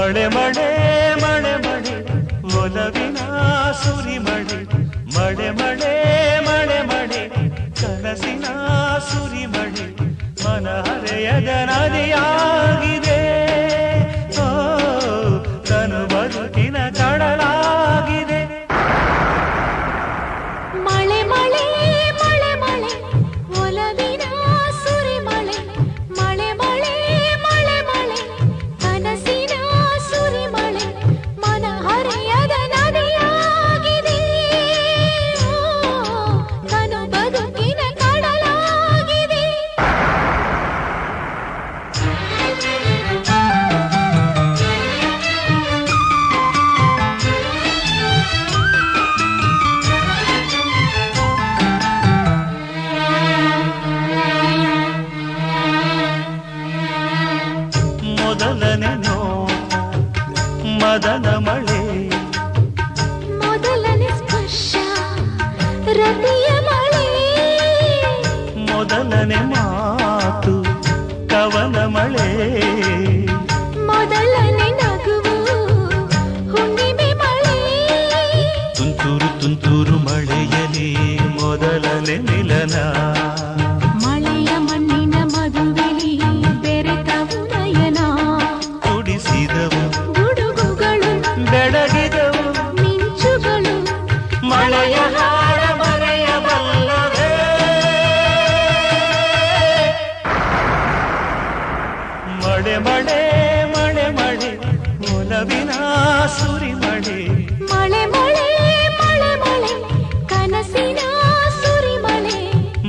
ಮಳೆ ಮಳೆ ಮಳೆ ಮಳೆ ಒಲವಿನ ಸುರಿಮಳೆ ಮಳೆ ಮಳೆ ಮಳೆ ಮಳೆ ಕನಸಿನ ಸುರಿಮಳೆ ಮನಹರೆಯದ ನದಿಯಾಗಿದೆ ಓ ತನು ಬದುಕಿನ ಕಡಲಾಗಿದೆ ಮಳೆ ಮಳೆ ಮಳೆ ಮಳೆ ಒಲವಿನ ಸುರಿಮಳೆ ಮಳೆ ಮಳೆ ಮಳೆ ಮಳೆ ಕನಸಿನ ಸುರಿಮಳೆ ಮನಹರೆಯದ ನದಿಯಾಗಿದೆ ತನು ಬದುಕಿನ ಕಡಲಾಗಿದೆ ಮೊದಲನೆ ನೋಟ ಮದನ ಮಳೆ ಮೊದಲನೇ ಸ್ಪರ್ಶ ರತಿಯ ಮಳೆ ಮೊದಲನೆ ಮಾತು ಕವನ ಮಳೆ ಮೊದಲನೇ ನಗುವು ಹುಣ್ಣಿಮೆ ಮಳೆ ತುಂತುರು ತುಂತುರು ಮಳೆಯಲಿ ಮೊದಲನೆ ಮಿಲನ ಮಳೆಯ ಮಣ್ಣಿನ ಮದುವೆಲಿ ಬೆರೆತವು ನಯನ ಕುಡಿಸಿದವು ಗುಡುಗುಗಳು ಬೆಳಗಿದವು ಮಿಂಚುಗಳು ಮಳೆಯ ಹಾರ ಮರೆಯಬಲ್ಲವೇ ಮಳೆ ಮಳೆ ಮಳೆ ಮಳೆ ಒಲವಿನ ಸುರಿಮಳೆ ಮಳೆ ಮಳೆ ಮಳೆ ಮಳೆ ಕನಸಿನ ಸುರಿಮಳೆ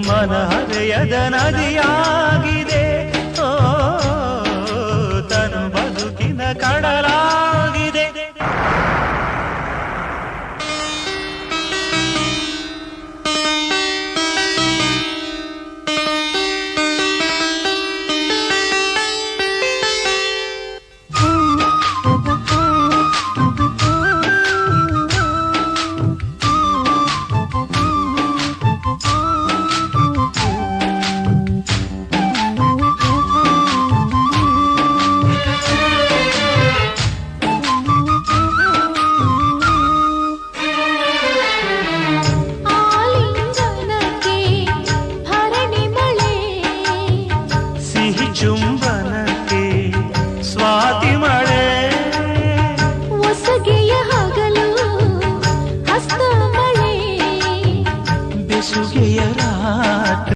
ಮನಹರೆಯದ ನದಿಯಾಗಿ